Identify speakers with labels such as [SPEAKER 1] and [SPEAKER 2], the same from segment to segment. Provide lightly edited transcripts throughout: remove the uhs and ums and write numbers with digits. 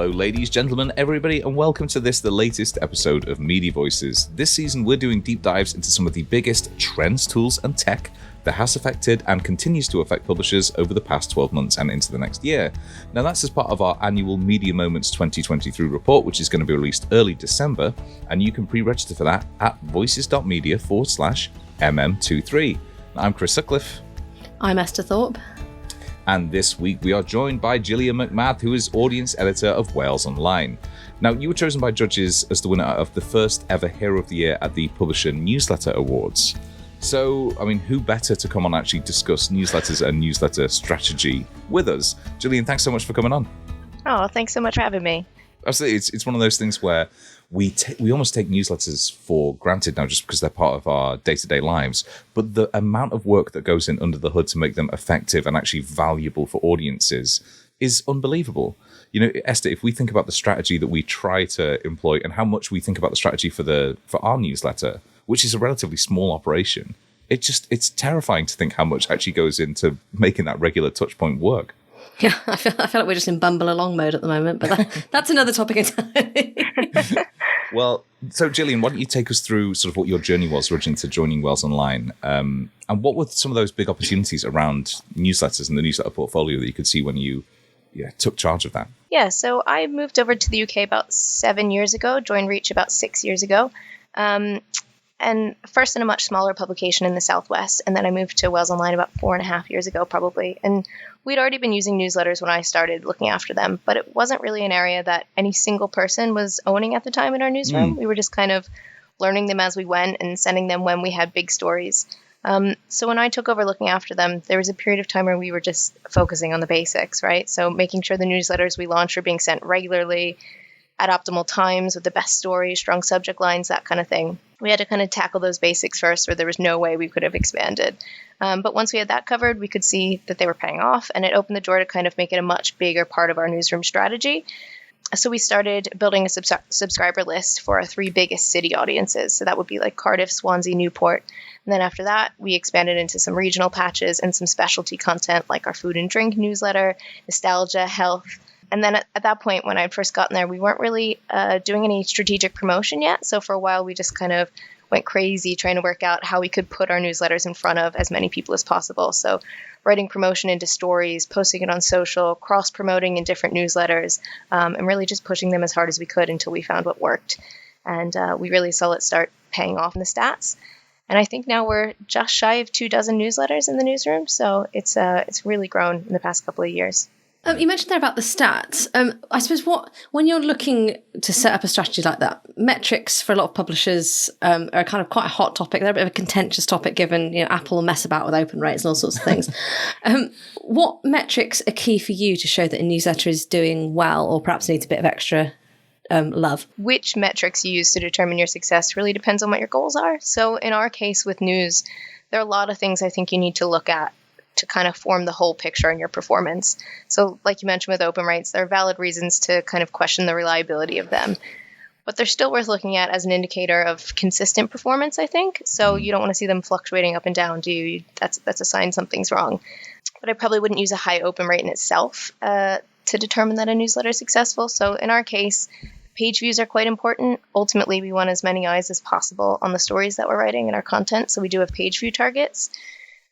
[SPEAKER 1] Hello, ladies, gentlemen, everybody, and welcome to the latest episode of Media Voices. This season, we're doing deep dives into some of the biggest trends, tools, and tech that has affected and continues to affect publishers over the past 12 months and into the next year. Now, that's as part of our annual Media Moments 2023 report, which is going to be released early December, and you can pre-register for that at voices.media/MM23. I'm Chris Sutcliffe.
[SPEAKER 2] I'm Esther Thorpe.
[SPEAKER 1] And this week we are joined by Jillian MacMath, who is audience editor of Wales Online. Now, you were chosen by judges as the winner of the first ever Hero of the Year at the Publisher Newsletter Awards. So, I mean, who better to come on and actually discuss newsletters and newsletter strategy with us? Jillian, thanks so much for coming on.
[SPEAKER 3] Oh, thanks so much for having me.
[SPEAKER 1] Absolutely. It's one of those things where we almost take newsletters for granted now just because they're part of our day-to-day lives. But the amount of work that goes in under the hood to make them effective and actually valuable for audiences is unbelievable. You know, Esther, if we think about the strategy that we try to employ and how much we think about the strategy for our newsletter, which is a relatively small operation, it's terrifying to think how much actually goes into making that regular touch point work.
[SPEAKER 2] Yeah, I feel like we're just in bumble along mode at the moment, but that's another topic entirely.
[SPEAKER 1] Well, so Jillian, why don't you take us through sort of what your journey was originally to joining Wales Online, and what were some of those big opportunities around newsletters and the newsletter portfolio that you could see when you took charge of that?
[SPEAKER 3] Yeah, so I moved over to the UK about 7 years ago, joined Reach about 6 years ago. And first in a much smaller publication in the Southwest, and then I moved to Wales Online about 4.5 years ago, probably. And we'd already been using newsletters when I started looking after them, but it wasn't really an area that any single person was owning at the time in our newsroom. We were just kind of learning them as we went and sending them when we had big stories. So when I took over looking after them, there was a period of time where we were just focusing on the basics, right? So making sure the newsletters we launched were being sent regularly, at optimal times, with the best stories, strong subject lines, that kind of thing. We had to kind of tackle those basics first, or there was no way we could have expanded. But once we had that covered, we could see that they were paying off, and it opened the door to kind of make it a much bigger part of our newsroom strategy. So we started building a subscriber list for our 3 biggest city audiences. So that would be like Cardiff, Swansea, Newport. And then after that, we expanded into some regional patches and some specialty content like our food and drink newsletter, nostalgia, health. And then at that point, when I'd first gotten there, we weren't really doing any strategic promotion yet. So for a while, we just kind of went crazy trying to work out how we could put our newsletters in front of as many people as possible. So writing promotion into stories, posting it on social, cross-promoting in different newsletters, and really just pushing them as hard as we could until we found what worked. And we really saw it start paying off in the stats. And I think now we're just shy of 24 newsletters in the newsroom. So it's really grown in the past couple of years.
[SPEAKER 2] You mentioned there about the stats. I suppose when you're looking to set up a strategy like that, metrics for a lot of publishers are kind of quite a hot topic. They're a bit of a contentious topic given Apple mess about with open rates and all sorts of things. What metrics are key for you to show that a newsletter is doing well or perhaps needs a bit of extra love?
[SPEAKER 3] Which metrics you use to determine your success really depends on what your goals are. So in our case with news, there are a lot of things I think you need to look at to kind of form the whole picture in your performance. So like you mentioned with open rates, there are valid reasons to kind of question the reliability of them. But they're still worth looking at as an indicator of consistent performance, I think. So you don't want to see them fluctuating up and down, do you? That's a sign something's wrong. But I probably wouldn't use a high open rate in itself to determine that a newsletter is successful. So in our case, page views are quite important. Ultimately, we want as many eyes as possible on the stories that we're writing and our content. So we do have page view targets.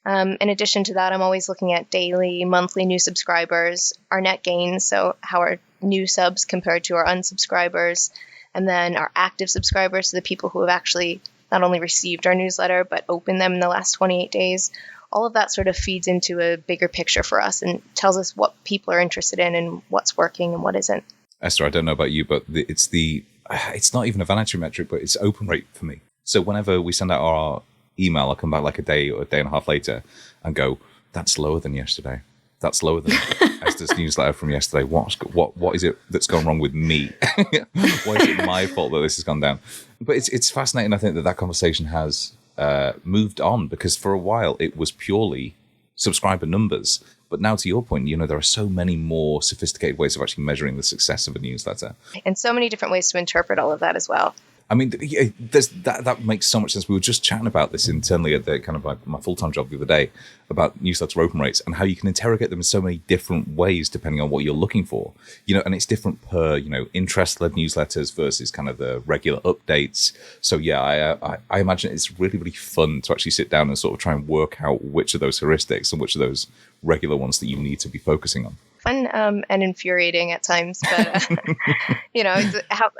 [SPEAKER 3] In addition to that, I'm always looking at daily, monthly new subscribers, our net gains, so how our new subs compared to our unsubscribers, and then our active subscribers, so the people who have actually not only received our newsletter, but opened them in the last 28 days. All of that sort of feeds into a bigger picture for us and tells us what people are interested in and what's working and what isn't.
[SPEAKER 1] Esther, I don't know about you, but it's not even a vanity metric, but it's open rate for me. So whenever we send out our email, I'll come back like a day or a day and a half later and go, that's lower than yesterday. That's lower than Esther's newsletter from yesterday. What is it that's gone wrong with me? Why is it my fault that this has gone down? But it's fascinating, I think, that conversation has moved on, because for a while it was purely subscriber numbers. But now, to your point, there are so many more sophisticated ways of actually measuring the success of a newsletter.
[SPEAKER 3] And so many different ways to interpret all of that as well.
[SPEAKER 1] I mean, that makes so much sense. We were just chatting about this internally at the kind of my full-time job the other day about newsletter open rates and how you can interrogate them in so many different ways depending on what you're looking for. And it's different per, interest-led newsletters versus kind of the regular updates. So yeah, I imagine it's really, really fun to actually sit down and sort of try and work out which of those heuristics and which of those regular ones that you need to be focusing on.
[SPEAKER 3] Fun and infuriating at times, but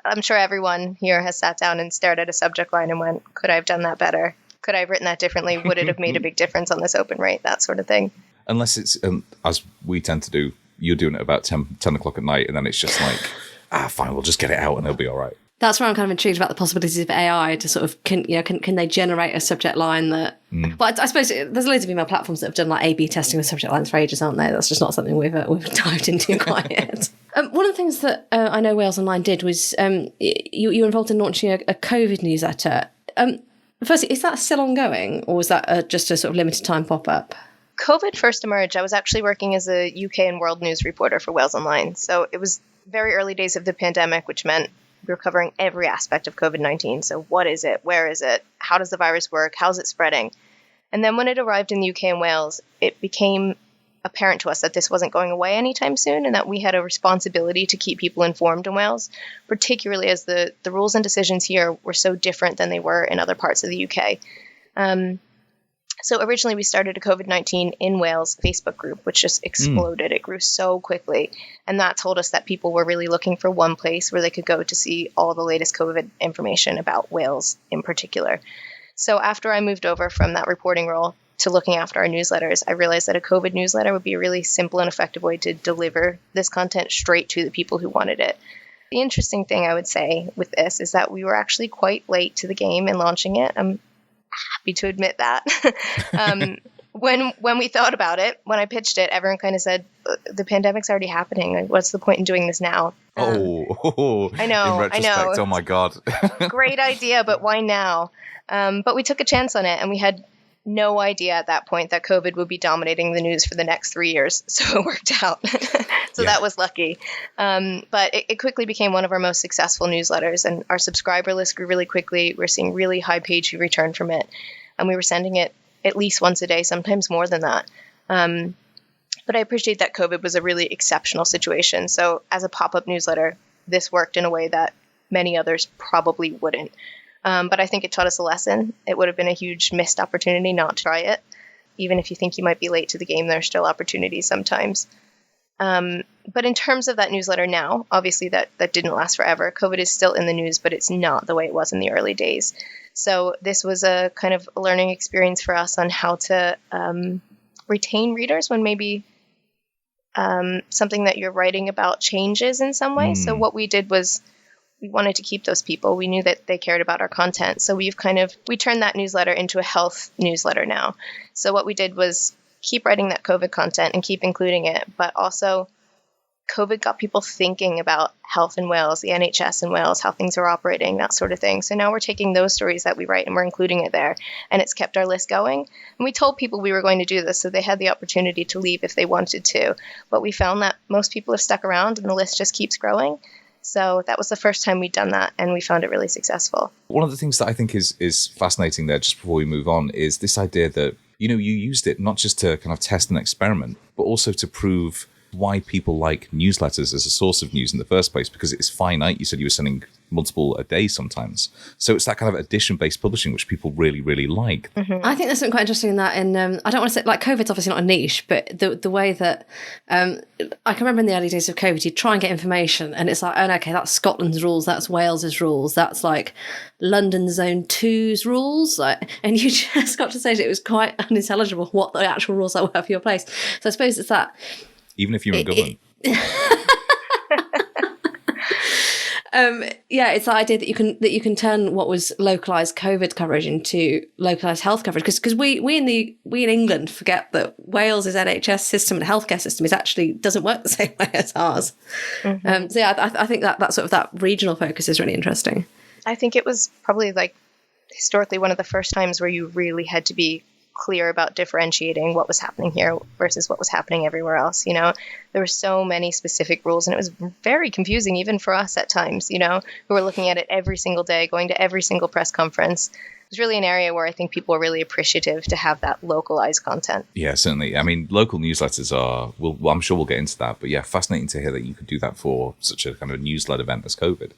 [SPEAKER 3] I'm sure everyone here has sat down and stared at a subject line and went, could I have done that better? Could I have written that differently? Would it have made a big difference on this open rate? That sort of thing.
[SPEAKER 1] Unless it's, as we tend to do, you're doing it about 10 o'clock at night, and then it's just like, fine, we'll just get it out and it'll be all right.
[SPEAKER 2] That's where I'm kind of intrigued about the possibilities of AI to sort of, can they generate a subject line that... Well, I suppose there's loads of email platforms that have done like A/B testing with subject lines for ages, aren't they? That's just not something we've dived into quite yet. One of the things that I know Wales Online did was you were involved in launching a COVID newsletter. Firstly, is that still ongoing, or was that just a sort of limited time pop-up?
[SPEAKER 3] COVID first emerged. I was actually working as a UK and world news reporter for Wales Online. So it was very early days of the pandemic, which meant we were covering every aspect of COVID-19. So what is it? Where is it? How does the virus work? How's it spreading? And then when it arrived in the UK and Wales, it became apparent to us that this wasn't going away anytime soon and that we had a responsibility to keep people informed in Wales, particularly as the rules and decisions here were so different than they were in other parts of the UK. So originally we started a COVID-19 in Wales Facebook group, which just exploded. It grew so quickly. And that told us that people were really looking for one place where they could go to see all the latest COVID information about Wales in particular. So after I moved over from that reporting role to looking after our newsletters, I realized that a COVID newsletter would be a really simple and effective way to deliver this content straight to the people who wanted it. The interesting thing I would say with this is that we were actually quite late to the game in launching it. I'm happy to admit that. When we thought about it, when I pitched it, everyone kind of said, the pandemic's already happening. Like, what's the point in doing this now?
[SPEAKER 1] I know. In retrospect, oh my God.
[SPEAKER 3] Great idea, but why now? But we took a chance on it, and we had no idea at that point that COVID would be dominating the news for the next 3 years. So it worked out. That was lucky. But it quickly became one of our most successful newsletters, and our subscriber list grew really quickly. We're seeing really high page view return from it. And we were sending it at least once a day, sometimes more than that. But I appreciate that COVID was a really exceptional situation. So as a pop-up newsletter, this worked in a way that many others probably wouldn't. But I think it taught us a lesson. It would have been a huge missed opportunity not to try it. Even if you think you might be late to the game, there's still opportunities sometimes. But in terms of that newsletter now, obviously that didn't last forever. COVID is still in the news, but it's not the way it was in the early days. So this was a kind of learning experience for us on how to retain readers when maybe something that you're writing about changes in some way. So what we did was we wanted to keep those people. We knew that they cared about our content. So we turned that newsletter into a health newsletter now. So what we did was keep writing that COVID content and keep including it, but also COVID got people thinking about health in Wales, the NHS in Wales, how things are operating, that sort of thing. So now we're taking those stories that we write and we're including it there, and it's kept our list going. And we told people we were going to do this, so they had the opportunity to leave if they wanted to. But we found that most people have stuck around and the list just keeps growing. So that was the first time we'd done that, and we found it really successful. One
[SPEAKER 1] of the things that I think is fascinating there, just before we move on, is this idea that, you used it not just to kind of test and experiment, but also to prove why people like newsletters as a source of news in the first place, because it's finite. You said you were sending multiple a day sometimes. So it's that kind of edition-based publishing, which people really, really like.
[SPEAKER 2] Mm-hmm. I think there's something quite interesting in that. I don't want to say, like, COVID's obviously not a niche, but the way that, I can remember in the early days of COVID, you'd try and get information, and it's like, oh, okay, that's Scotland's rules, that's Wales's rules, that's like London Zone 2's rules. And you just got to say that it was quite unintelligible what the actual rules that were for your place. So I suppose it's that...
[SPEAKER 1] Even if you're in government.
[SPEAKER 2] It's the idea that you can turn what was localized COVID coverage into localized health coverage, because we in England forget that Wales's NHS system and healthcare system doesn't work the same way as ours. Mm-hmm. I think that sort of that regional focus is really interesting.
[SPEAKER 3] I think it was probably like historically one of the first times where you really had to be clear about differentiating what was happening here versus what was happening everywhere else. There were so many specific rules, and it was very confusing even for us at times, who were looking at it every single day, going to every single press conference. It was really an area where I think people are really appreciative to have that localized content.
[SPEAKER 1] Yeah, certainly. I mean, local newsletters are, well, I'm sure we'll get into that, but yeah, fascinating to hear that you could do that for such a kind of news-led event as COVID.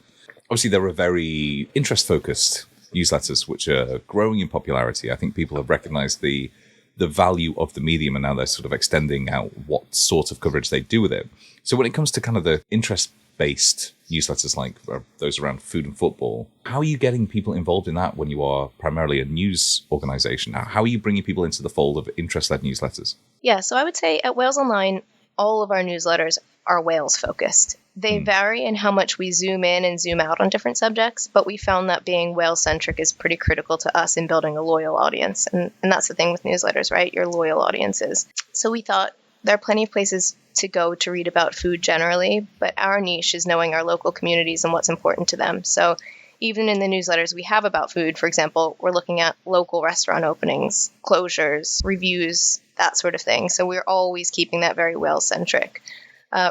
[SPEAKER 1] Obviously, there are very interest-focused newsletters which are growing in popularity. I think people have recognized the value of the medium, and now they're sort of extending out what sort of coverage they do with it. So when it comes to kind of the interest-based newsletters like those around food and football, how are you getting people involved in that when you are primarily a news organization? How are you bringing people into the fold of interest-led newsletters?
[SPEAKER 3] Yeah, so I would say at Wales Online, all of our newsletters are Wales focused. They vary in how much we zoom in and zoom out on different subjects, but we found that being Wales-centric is pretty critical to us in building a loyal audience. And that's the thing with newsletters, right? Your loyal audiences. So we thought there are plenty of places to go to read about food generally, but our niche is knowing our local communities and what's important to them. So even in the newsletters we have about food, for example, we're looking at local restaurant openings, closures, reviews, that sort of thing. So we're always keeping that very Wales-centric.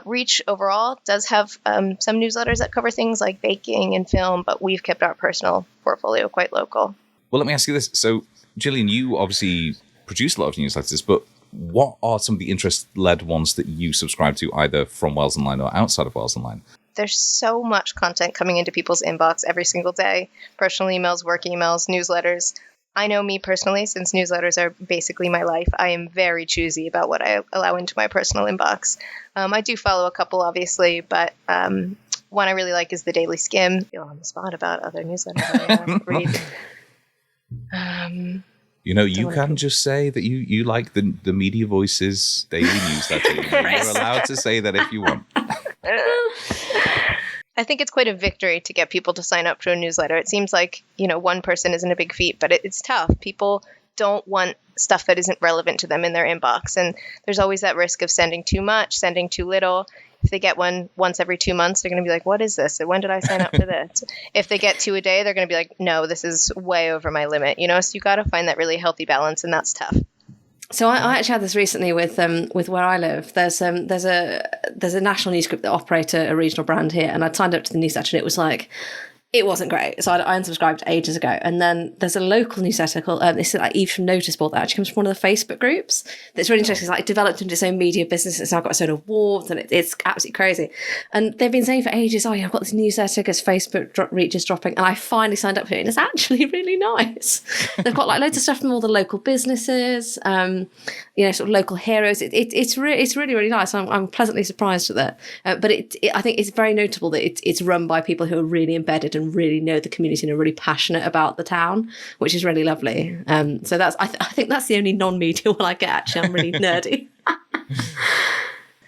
[SPEAKER 3] Reach overall does have some newsletters that cover things like baking and film, but we've kept our personal portfolio quite local.
[SPEAKER 1] Well, let me ask you this. So, Jillian, you obviously produce a lot of newsletters, but what are some of the interest-led ones that you subscribe to, either from Wales Online or outside of Wales Online?
[SPEAKER 3] There's so much content coming into people's inbox every single day. Personal emails, work emails, newsletters. I know me personally, since newsletters are basically my life, I am very choosy about what I allow into my personal inbox. I do follow a couple, obviously, but one I really like is the Daily Skim. I feel on the spot about other newsletters I read.
[SPEAKER 1] You can just say that you like the Media Voices daily newsletter. You're allowed to say that if you want.
[SPEAKER 3] I think it's quite a victory to get people to sign up to a newsletter. It seems like, one person isn't a big feat, but it's tough. People don't want stuff that isn't relevant to them in their inbox. And there's always that risk of sending too much, sending too little. If they get one once every 2 months, they're going to be like, what is this? When did I sign up for this? If they get 2 a day, they're going to be like, no, this is way over my limit. So you got to find that really healthy balance, and that's tough.
[SPEAKER 2] So I actually had this recently with where I live. There's a national news group that operate a regional brand here, and I'd signed up to the newsletter, and it was like, it wasn't great. So I unsubscribed ages ago. And then there's a local newsletter called, this is like Eve from Noticeboard, that actually comes from one of the Facebook groups. That's really interesting. It's like developed into its own media business. It's now got its own awards, and it's absolutely crazy. And they've been saying for ages, oh yeah, I've got this newsletter because Facebook reach is dropping. And I finally signed up for it, and it's actually really nice. They've got like loads of stuff from all the local businesses, sort of local heroes. It's really, really nice. I'm pleasantly surprised with it. But I think it's very notable that it's run by people who are really embedded and really know the community and are really passionate about the town, which is really lovely. So that's I think that's the only non-media one I get. Actually, I'm really nerdy.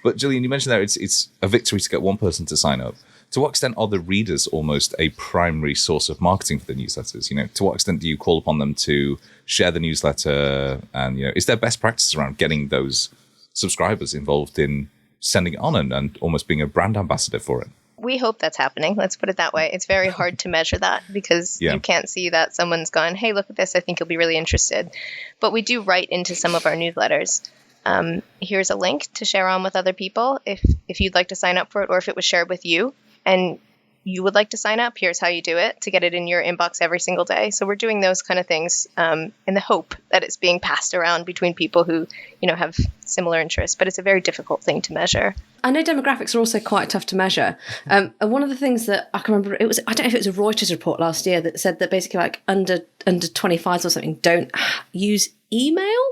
[SPEAKER 1] But Jillian, you mentioned there it's a victory to get one person to sign up. To what extent are the readers almost a primary source of marketing for the newsletters? To what extent do you call upon them to share the newsletter? And is there best practices around getting those subscribers involved in sending it on and almost being a brand ambassador for it?
[SPEAKER 3] We hope that's happening. Let's put it that way. It's very hard to measure that because you can't see that someone's gone, hey, look at this. I think you'll be really interested. But we do write into some of our newsletters. Here's a link to share on with other people if you'd like to sign up for it, or if it was shared with you and you would like to sign up, here's how you do it to get it in your inbox every single day. So we're doing those kind of things in the hope that it's being passed around between people who, have similar interests. But it's a very difficult thing to measure.
[SPEAKER 2] I know demographics are also quite tough to measure. And one of the things that I can remember, I don't know if it was a Reuters report last year that said that basically like under 25s or something don't use email.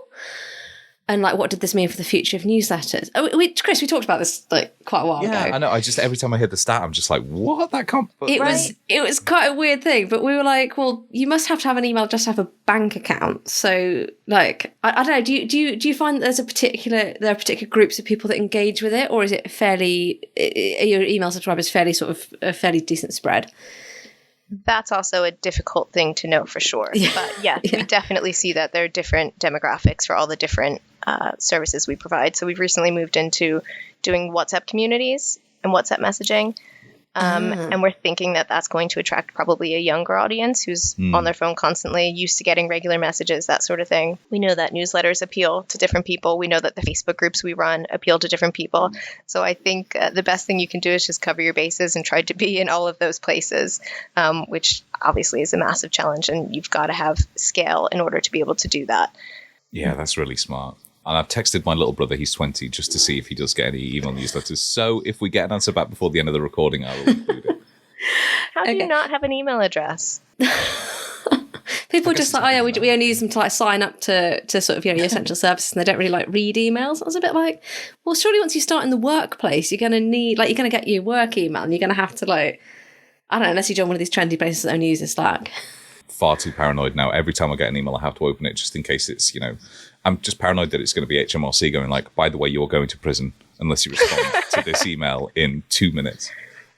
[SPEAKER 2] And like, what did this mean for the future of newsletters? Chris, we talked about this like quite a while ago.
[SPEAKER 1] Yeah, I know. Every time I hear the stat, I'm just like, what? That can't.
[SPEAKER 2] It was quite a weird thing, but we were like, well, you must have to have an email just to have a bank account. So, like, I don't know. Do you find that there are particular groups of people that engage with it, or is it are your email subscribers fairly sort of a fairly decent spread?
[SPEAKER 3] That's also a difficult thing to know for sure. Yeah. But we definitely see that there are different demographics for all the different services we provide. So we've recently moved into doing WhatsApp communities and WhatsApp messaging. And we're thinking that that's going to attract probably a younger audience who's on their phone constantly, used to getting regular messages, that sort of thing. We know that newsletters appeal to different people. We know that the Facebook groups we run appeal to different people. So I think the best thing you can do is just cover your bases and try to be in all of those places, which obviously is a massive challenge. And you've got to have scale in order to be able to do that.
[SPEAKER 1] Yeah, that's really smart. And I've texted my little brother, he's 20, just to see if he does get any email newsletters. So if we get an answer back before the end of the recording, I will include it.
[SPEAKER 3] How do you not have an email address?
[SPEAKER 2] People just like, oh yeah, we only use them to like sign up to sort of, your essential services, and they don't really like read emails. I was a bit like, well, surely once you start in the workplace, you're going to need, like, you're going to get your work email, and you're going to have to, like, I don't know, unless you join one of these trendy places that only uses Slack.
[SPEAKER 1] Far too paranoid now. Every time I get an email, I have to open it just in case it's, I'm just paranoid that it's going to be HMRC going like, by the way, you're going to prison unless you respond to this email in 2 minutes.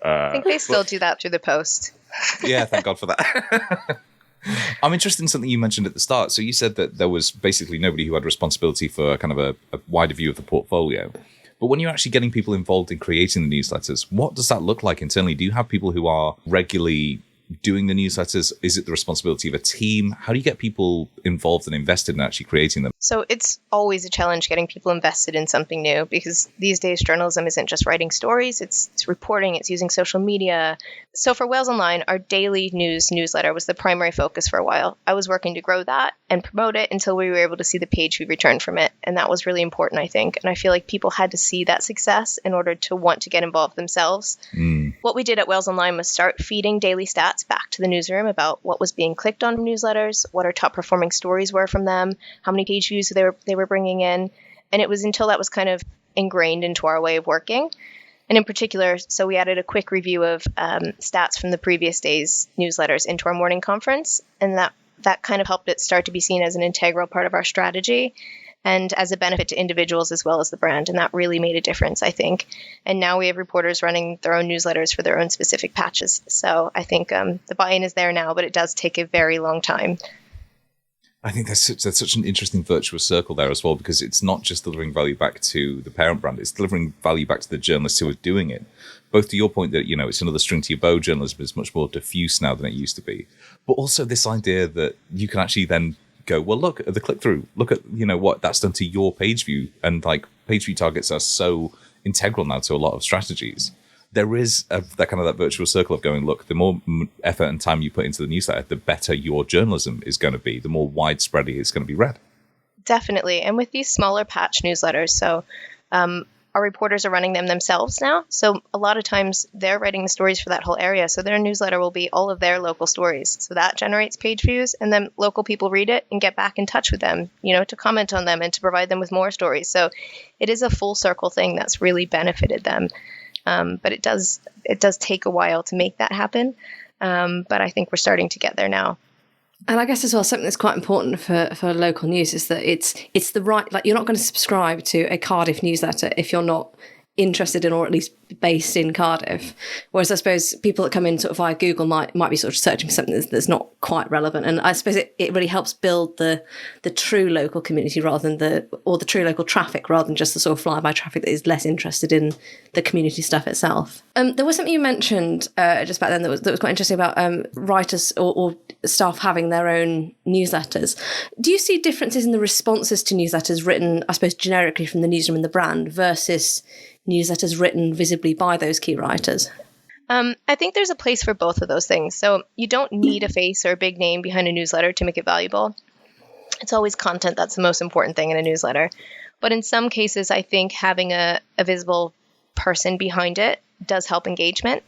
[SPEAKER 3] I think they still do that through the post.
[SPEAKER 1] Yeah, thank God for that. I'm interested in something you mentioned at the start. So you said that there was basically nobody who had responsibility for kind of a wider view of the portfolio. But when you're actually getting people involved in creating the newsletters, what does that look like internally? Do you have people who are regularly doing the newsletters? Is it the responsibility of a team? How do you get people involved and invested in actually creating them?
[SPEAKER 3] So it's always a challenge getting people invested in something new, because these days journalism isn't just writing stories, it's reporting, it's using social media. So for Wales Online, our daily newsletter was the primary focus for a while. I was working to grow that and promote it until we were able to see the page view return from it. And that was really important, I think. And I feel like people had to see that success in order to want to get involved themselves. What we did at Wales Online was start feeding daily stats back to the newsroom about what was being clicked on newsletters, what our top performing stories were from them, how many page views they were bringing in. And it was until that was kind of ingrained into our way of working. And in particular, so we added a quick review of stats from the previous day's newsletters into our morning conference. And that kind of helped it start to be seen as an integral part of our strategy and as a benefit to individuals as well as the brand. And that really made a difference, I think. And now we have reporters running their own newsletters for their own specific patches. So I think the buy-in is there now, but it does take a very long time.
[SPEAKER 1] I think that's such an interesting virtuous circle there as well, because it's not just delivering value back to the parent brand, it's delivering value back to the journalists who are doing it. Both to your point that, it's another string to your bow, journalism is much more diffuse now than it used to be. But also this idea that you can actually then go, well, look at the click-through, look at, what that's done to your page view. And like page view targets are so integral now to a lot of strategies. There is that virtual circle of going, look, the more effort and time you put into the newsletter, the better your journalism is going to be, the more widespread it's going to be read.
[SPEAKER 3] Definitely. And with these smaller patch newsletters, so our reporters are running them themselves now. So a lot of times they're writing the stories for that whole area. So their newsletter will be all of their local stories. So that generates page views, and then local people read it and get back in touch with them, to comment on them and to provide them with more stories. So it is a full circle thing that's really benefited them. But it does take a while to make that happen. But I think we're starting to get there now.
[SPEAKER 2] And I guess as well, something that's quite important for local news is that it's the right, like, you're not going to subscribe to a Cardiff newsletter if you're not interested in, or at least based in, Cardiff. Whereas I suppose people that come in sort of via Google might be sort of searching for something that's not quite relevant. And I suppose it really helps build the true local community rather than the true local traffic, rather than just the sort of fly-by traffic that is less interested in the community stuff itself. There was something you mentioned just back then that was quite interesting about writers or staff having their own newsletters. Do you see differences in the responses to newsletters written, I suppose, generically from the newsroom and the brand versus newsletters written visibly by those key writers?
[SPEAKER 3] I think there's a place for both of those things. So you don't need a face or a big name behind a newsletter to make it valuable. It's always content that's the most important thing in a newsletter. But in some cases, I think having a visible person behind it does help engagement.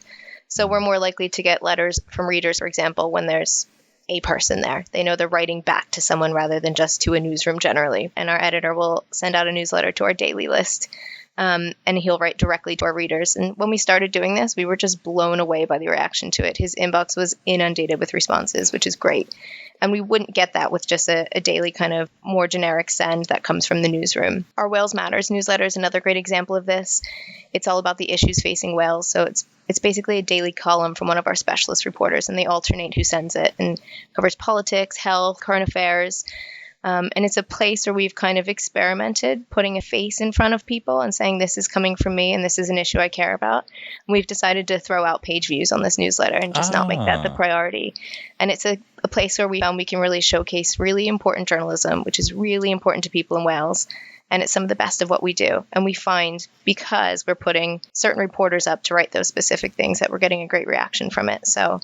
[SPEAKER 3] So we're more likely to get letters from readers, for example, when there's a person there. They know they're writing back to someone rather than just to a newsroom generally. And our editor will send out a newsletter to our daily list. And he'll write directly to our readers. And when we started doing this, we were just blown away by the reaction to it. His inbox was inundated with responses, which is great. And we wouldn't get that with just a daily kind of more generic send that comes from the newsroom. Our Wales Matters newsletter is another great example of this. It's all about the issues facing Wales. So it's basically a daily column from one of our specialist reporters, and they alternate who sends it, and covers politics, health, current affairs. And it's a place where we've kind of experimented putting a face in front of people and saying, this is coming from me and this is an issue I care about. And we've decided to throw out page views on this newsletter and just not make that the priority. And it's a place where we found we can really showcase really important journalism, which is really important to people in Wales. And it's some of the best of what we do. And we find, because we're putting certain reporters up to write those specific things, that we're getting a great reaction from it. So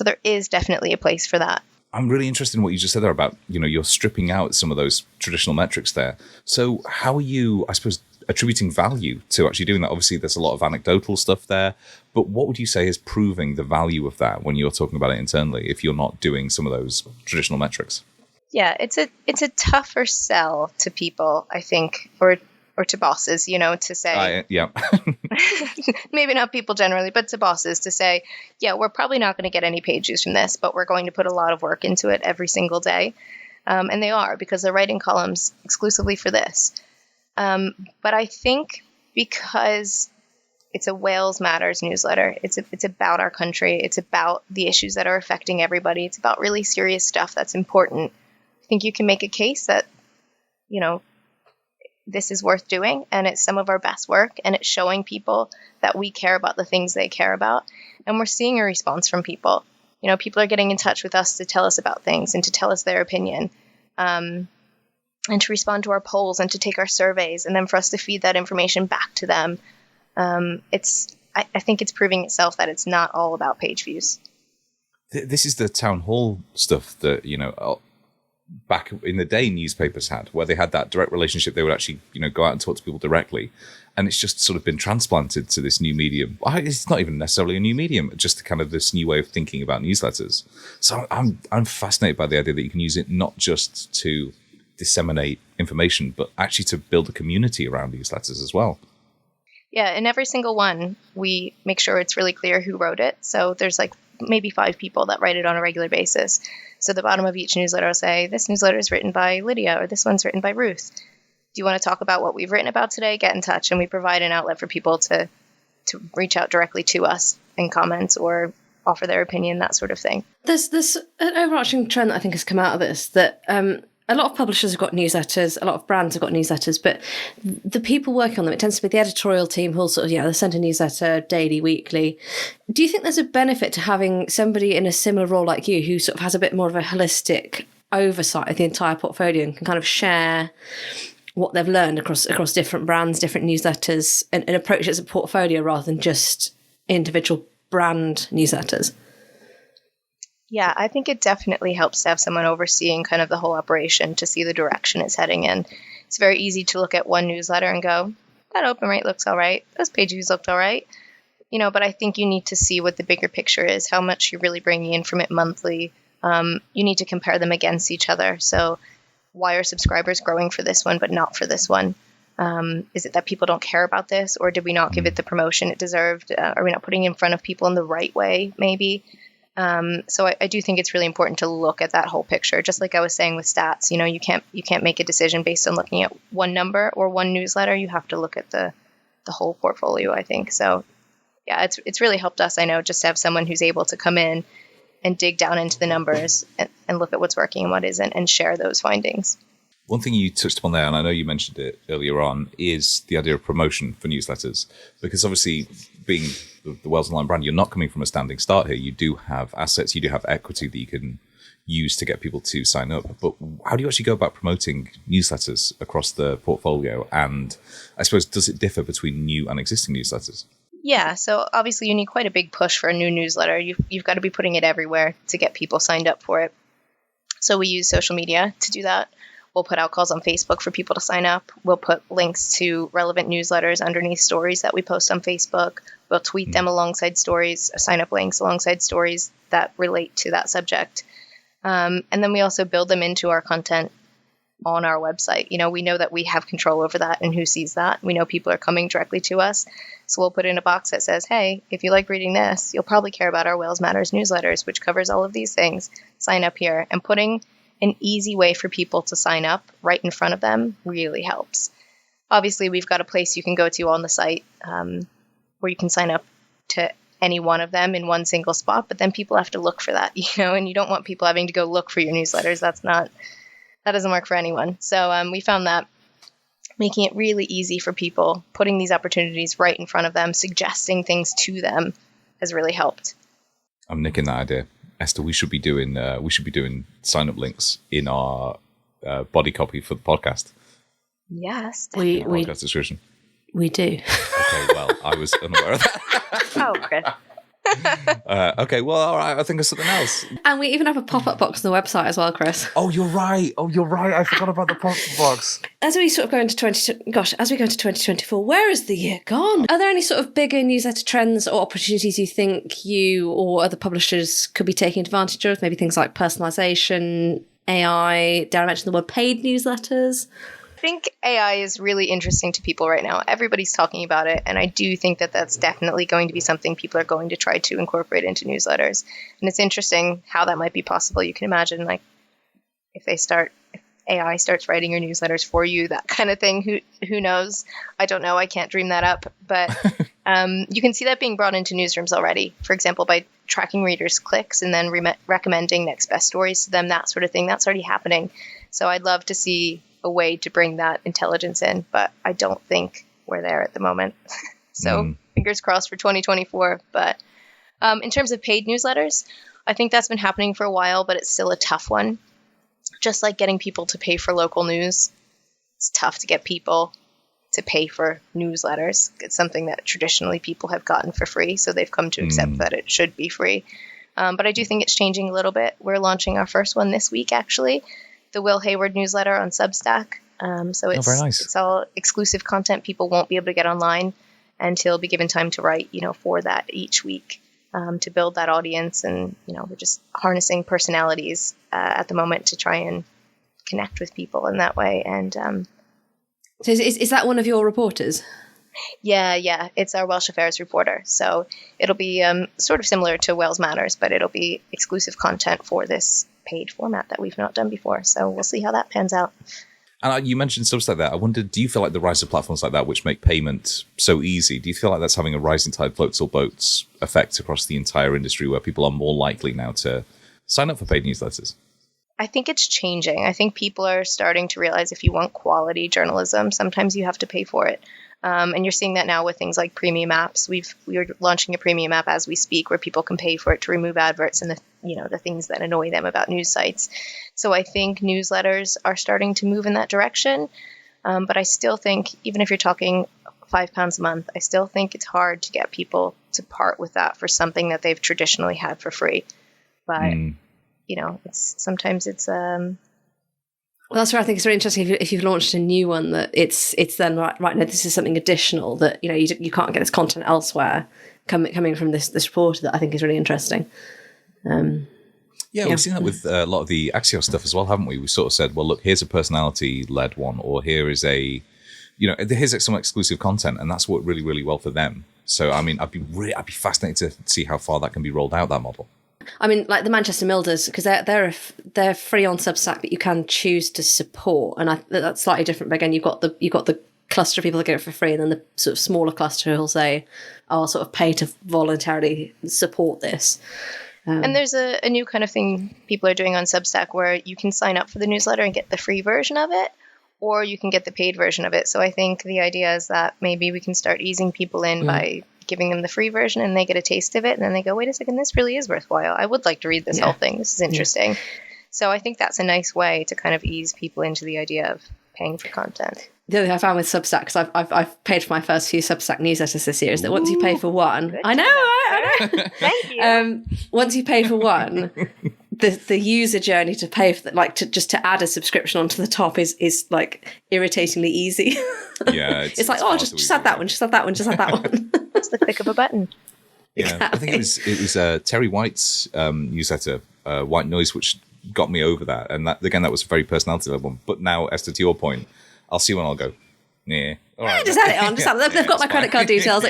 [SPEAKER 3] there is definitely a place for that.
[SPEAKER 1] I'm really interested in what you just said there about, you're stripping out some of those traditional metrics there. So how are you, I suppose, attributing value to actually doing that? Obviously, there's a lot of anecdotal stuff there, but what would you say is proving the value of that when you're talking about it internally, if you're not doing some of those traditional metrics?
[SPEAKER 3] Yeah, it's a tougher sell to people, I think, or to bosses, to say,
[SPEAKER 1] yeah,
[SPEAKER 3] maybe not people generally, but to bosses to say, yeah, we're probably not going to get any page views from this, but we're going to put a lot of work into it every single day. And they are, because they're writing columns exclusively for this. But I think because it's a Wales Matters newsletter, it's about our country, it's about the issues that are affecting everybody, it's about really serious stuff that's important. I think you can make a case that, this is worth doing, and it's some of our best work, and it's showing people that we care about the things they care about. And we're seeing a response from people. People are getting in touch with us to tell us about things and to tell us their opinion, and to respond to our polls and to take our surveys, and then for us to feed that information back to them. I think it's proving itself that it's not all about page views.
[SPEAKER 1] This is the town hall stuff that, back in the day newspapers had, where they had that direct relationship. They would actually, go out and talk to people directly. And it's just sort of been transplanted to this new medium. It's not even necessarily a new medium, just kind of this new way of thinking about newsletters. So I'm fascinated by the idea that you can use it not just to disseminate information, but actually to build a community around newsletters as well.
[SPEAKER 3] Yeah, in every single one, we make sure it's really clear who wrote it. So there's maybe 5 people that write it on a regular basis. So the bottom of each newsletter will say, this newsletter is written by Lydia, or this one's written by Ruth. Do you want to talk about what we've written about today? Get in touch. And we provide an outlet for people to reach out directly to us in comments or offer their opinion, that sort of thing.
[SPEAKER 2] There's an overarching trend that I think has come out of this, that a lot of publishers have got newsletters, a lot of brands have got newsletters, but the people working on them, it tends to be the editorial team who'll sort of, they send a newsletter daily, weekly. Do you think there's a benefit to having somebody in a similar role like you who sort of has a bit more of a holistic oversight of the entire portfolio and can kind of share what they've learned across different brands, different newsletters, and approach it as a portfolio rather than just individual brand newsletters?
[SPEAKER 3] Yeah, I think it definitely helps to have someone overseeing kind of the whole operation to see the direction it's heading in. It's very easy to look at one newsletter and go, that open rate looks all right. Those page views looked all right. But I think you need to see what the bigger picture is, how much you're really bringing in from it monthly. You need to compare them against each other. So why are subscribers growing for this one but not for this one? Is it that people don't care about this, or did we not give it the promotion it deserved? Are we not putting it in front of people in the right way, maybe? So I do think it's really important to look at that whole picture. Just like I was saying with stats, you can't make a decision based on looking at one number or one newsletter. You have to look at the whole portfolio, I think. So yeah, it's really helped us, I know, just to have someone who's able to come in and dig down into the numbers and look at what's working and what isn't and share those findings.
[SPEAKER 1] One thing you touched upon there, and I know you mentioned it earlier on, is the idea of promotion for newsletters. Because obviously, being the Wales Online brand, you're not coming from a standing start here. You do have assets, you do have equity that you can use to get people to sign up. But how do you actually go about promoting newsletters across the portfolio? And I suppose, does it differ between new and existing newsletters?
[SPEAKER 3] Yeah, so obviously you need quite a big push for a new newsletter. You've got to be putting it everywhere to get people signed up for it. So we use social media to do that. We'll put out calls on Facebook for people to sign up. We'll put links to relevant newsletters underneath stories that we post on Facebook. We'll tweet them alongside stories, sign up links alongside stories that relate to that subject. And then we also build them into our content on our website. We know that we have control over that and who sees that. We know people are coming directly to us. So we'll put in a box that says, hey, if you like reading this, you'll probably care about our Wales Matters newsletters, which covers all of these things. Sign up here. And putting an easy way for people to sign up right in front of them really helps. Obviously, we've got a place you can go to on the site where you can sign up to any one of them in one single spot, but then people have to look for that, and you don't want people having to go look for your newsletters. That's not That doesn't work for anyone. So we found that making it really easy for people, putting these opportunities right in front of them, suggesting things to them has really helped.
[SPEAKER 1] I'm nicking that idea. Esther, we should be doing sign-up links in our body copy for the podcast.
[SPEAKER 3] Yes.
[SPEAKER 1] Podcast description.
[SPEAKER 2] We do.
[SPEAKER 1] Okay, well, I was unaware of that.
[SPEAKER 3] Oh, Chris.
[SPEAKER 1] Okay, well, all right. I think of something else.
[SPEAKER 2] And we even have a pop-up box on the website as well, Chris.
[SPEAKER 1] Oh, you're right. I forgot about the pop-up box.
[SPEAKER 2] As we sort of go into 2024, where is the year gone? Are there any sort of bigger newsletter trends or opportunities you think you or other publishers could be taking advantage of? Maybe things like personalization, AI. Dare I mention the word paid newsletters?
[SPEAKER 3] I think AI is really interesting to people right now. Everybody's talking about it, and I do think that that's definitely going to be something people are going to try to incorporate into newsletters. And it's interesting how that might be possible. You can imagine, like, if AI starts writing your newsletters for you, that kind of thing. Who knows? I don't know. I can't dream that up. But you can see that being brought into newsrooms already. For example, by tracking readers' clicks and then recommending next best stories to them, that sort of thing. That's already happening. So I'd love to see a way to bring that intelligence in, but I don't think we're there at the moment. So fingers crossed for 2024. But in terms of paid newsletters, I think that's been happening for a while, but it's still a tough one. Just like getting people to pay for local news, it's tough to get people to pay for newsletters. It's something that traditionally people have gotten for free, so they've come to accept that it should be free. But I do think it's changing a little bit. We're launching our first one this week, actually, the Will Hayward newsletter on Substack. So it's,
[SPEAKER 1] very nice.
[SPEAKER 3] It's all exclusive content people won't be able to get online, and he'll be given time to write, for that each week to build that audience. And, we're just harnessing personalities at the moment to try and connect with people in that way. And
[SPEAKER 2] So is that one of your reporters?
[SPEAKER 3] Yeah. It's our Welsh Affairs reporter. So it'll be sort of similar to Wales Matters, but it'll be exclusive content for this paid format that we've not done before. So we'll see how that pans out.
[SPEAKER 1] And you mentioned Substack there. I wondered, do you feel like the rise of platforms like that, which make payment so easy, do you feel like that's having a rising tide floats all boats effect across the entire industry where people are more likely now to sign up for paid newsletters?
[SPEAKER 3] I think it's changing. I think people are starting to realize if you want quality journalism, sometimes you have to pay for it. And you're seeing that now with things like premium apps. We are launching a premium app as we speak, where people can pay for it to remove adverts and the things that annoy them about news sites. So I think newsletters are starting to move in that direction. But I still think, even if you're talking £5 a month, I still think it's hard to get people to part with that for something that they've traditionally had for free. But it's
[SPEAKER 2] Well, that's where I think it's really interesting if you've launched a new one, that it's then right now this is something additional that you can't get this content elsewhere coming from this reporter, that I think is really interesting.
[SPEAKER 1] We've seen that with a lot of the Axios stuff as well, haven't we? We sort of said, well, look, here's a personality-led one, or here is here's some exclusive content, and that's worked really, really well for them. So, I mean, I'd be fascinated to see how far that can be rolled out, that model.
[SPEAKER 2] I mean, like the Manchester Milders, because they're free on Substack, but you can choose to support, and that's slightly different. But again, you've got the cluster of people that get it for free, and then the sort of smaller cluster who'll say, "I'll sort of pay to voluntarily support this."
[SPEAKER 3] And there's a new kind of thing people are doing on Substack where you can sign up for the newsletter and get the free version of it, or you can get the paid version of it. So I think the idea is that maybe we can start easing people in by giving them the free version, and they get a taste of it, and then they go, wait a second, this really is worthwhile. I would like to read this whole thing. This is interesting. Yeah. So I think that's a nice way to kind of ease people into the idea of paying for content.
[SPEAKER 2] The other thing I found with Substack, because I've paid for my first few Substack newsletters this year, is that once you pay for one, I know.
[SPEAKER 3] Thank you.
[SPEAKER 2] Once you pay for one, the user journey to pay for that, to add a subscription onto the top is like irritatingly easy.
[SPEAKER 1] Yeah,
[SPEAKER 2] it's like, just add that one, just add that one, just add that one.
[SPEAKER 3] It's the click of a button.
[SPEAKER 1] Yeah, exactly. I think it was Terry White's newsletter, White Noise, which got me over that, and that was a very personality-led one. But now, Esther, to your point, I'll see when I'll go. Yeah, all right.
[SPEAKER 2] Just add it on. They've got my credit card details.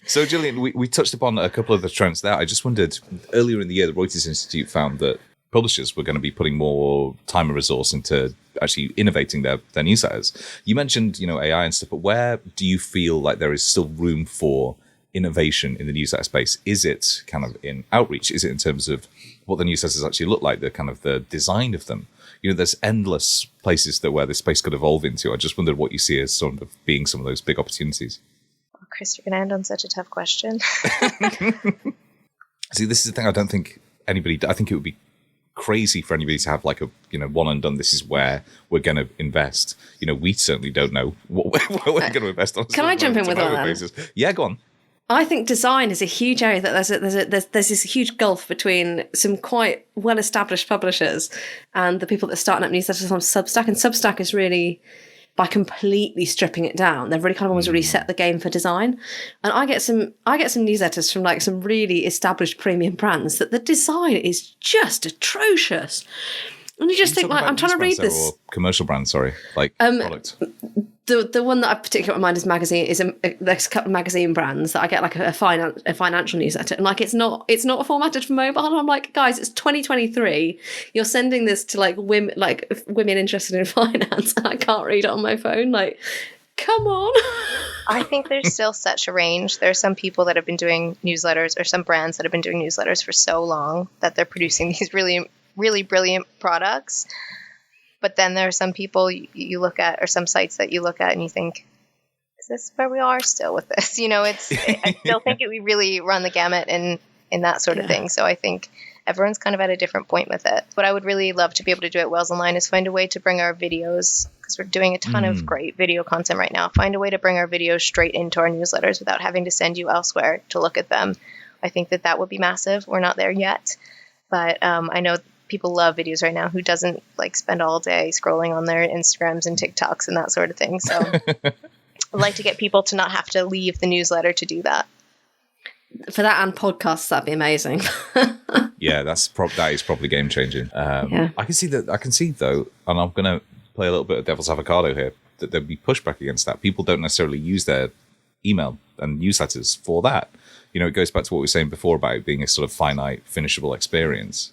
[SPEAKER 1] So, Jillian, we touched upon a couple of the trends there. I just wondered, earlier in the year, the Reuters Institute found that publishers were going to be putting more time and resource into actually innovating their newsletters. You mentioned, AI and stuff, but where do you feel like there is still room for innovation in the newsletter space? Is it kind of in outreach? Is it in terms of what the newsletters actually look like, the kind of the design of them. You know, there's endless places where this space could evolve into. I just wondered what you see as sort of being some of those big opportunities.
[SPEAKER 3] Oh, Chris, you're going to end on such a tough question.
[SPEAKER 1] See, this is the thing. I don't think I think it would be crazy for anybody to have like a, you know, one and done, this is where we're going to invest. You know, we certainly don't know what we're going to invest on.
[SPEAKER 2] Can I jump in with
[SPEAKER 1] that? Yeah, go on.
[SPEAKER 2] I think design is a huge area that there's this huge gulf between some quite well-established publishers and the people that are starting up newsletters on Substack. And Substack is really, by completely stripping it down, they've really kind of almost really set the game for design. And I get some newsletters from like some really established premium brands that the design is just atrocious. And you just think, like, I'm trying to read this.
[SPEAKER 1] Or commercial brands, sorry, like product.
[SPEAKER 2] The one that I particularly got in mind is magazine. There's a couple of magazine brands that I get like a financial newsletter, and like it's not formatted for mobile. And I'm like, guys, it's 2023. You're sending this to like women interested in finance, and I can't read it on my phone. Like, come on.
[SPEAKER 3] I think there's still such a range. There are some people that have been doing newsletters, or some brands that have been doing newsletters for so long that they're producing these really, really brilliant products. But then there are some people you look at, or some sites that you look at and you think, is this where we are still with this? You know, I still think we really run the gamut in that sort of thing. So I think everyone's kind of at a different point with it. What I would really love to be able to do at Wales Online is find a way to bring our videos, because we're doing a ton of great video content right now, find a way to bring our videos straight into our newsletters without having to send you elsewhere to look at them. I think that would be massive. We're not there yet. But I know people love videos right now who doesn't like spend all day scrolling on their Instagrams and TikToks and that sort of thing. So I'd like to get people to not have to leave the newsletter to do that.
[SPEAKER 2] For that and podcasts, that'd be amazing.
[SPEAKER 1] Yeah, that is probably game changing.
[SPEAKER 2] Yeah.
[SPEAKER 1] I can see though, and I'm going to play a little bit of devil's avocado here, that there'd be pushback against that. People don't necessarily use their email and newsletters for that. You know, it goes back to what we were saying before about it being a sort of finite, finishable experience.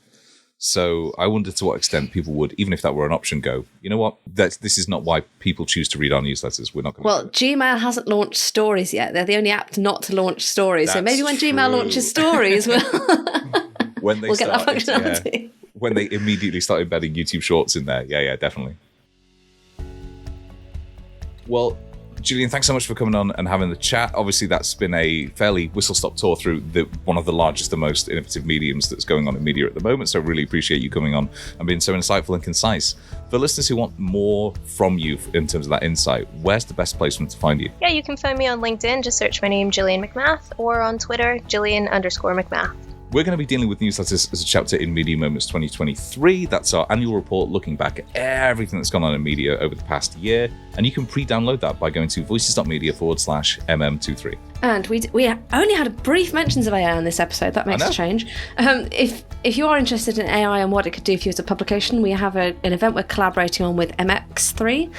[SPEAKER 1] So I wonder to what extent people would, even if that were an option, go, you know what, this is not why people choose to read our newsletters. We're not going to.
[SPEAKER 2] Well, Gmail hasn't launched stories yet. They're the only app not to launch stories. So maybe when Gmail launches stories, we'll get that functionality.
[SPEAKER 1] Yeah, when they immediately start embedding YouTube Shorts in there. Yeah, definitely. Well, Jillian, thanks so much for coming on and having the chat. Obviously, that's been a fairly whistle-stop tour through one of the largest and most innovative mediums that's going on in media at the moment. So I really appreciate you coming on and being so insightful and concise. For listeners who want more from you in terms of that insight, where's the best place for them to find you? Yeah,
[SPEAKER 3] you can find me on LinkedIn. Just search my name, Jillian MacMath, or on Twitter, Jillian_MacMath.
[SPEAKER 1] We're going to be dealing with newsletters as a chapter in Media Moments 2023. That's our annual report looking back at everything that's gone on in media over the past year. And you can pre-download that by going to voices.media/mm23.
[SPEAKER 2] And we only had brief mentions of AI on this episode. That makes a change. If you are interested in AI and what it could do for you as a publication, we have an event we're collaborating on with MX3.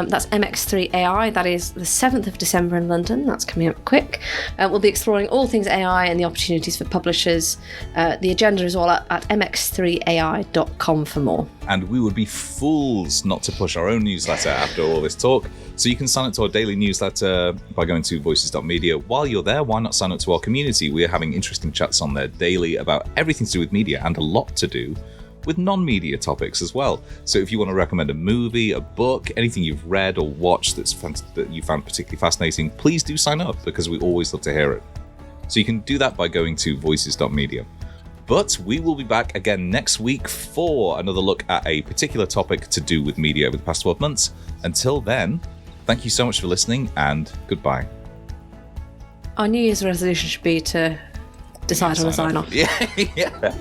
[SPEAKER 2] That's MX3 AI. That is the 7th of December in London. That's coming up quick. We'll be exploring all things AI and the opportunities for publishers. The agenda is all at mx3ai.com for more.
[SPEAKER 1] And we would be fools not to push our own newsletter after all this talk. So you can sign up to our daily newsletter by going to voices.media. While you're there, why not sign up to our community? We are having interesting chats on there daily about everything to do with media and a lot to do with non-media topics as well. So if you want to recommend a movie, a book, anything you've read or watched that you found particularly fascinating, please do sign up, because we always love to hear it. So you can do that by going to voices.media. But we will be back again next week for another look at a particular topic to do with media over the past 12 months. Until then, thank you so much for listening, and goodbye.
[SPEAKER 2] Our New Year's resolution should be to decide on a sign-off.
[SPEAKER 1] Yeah.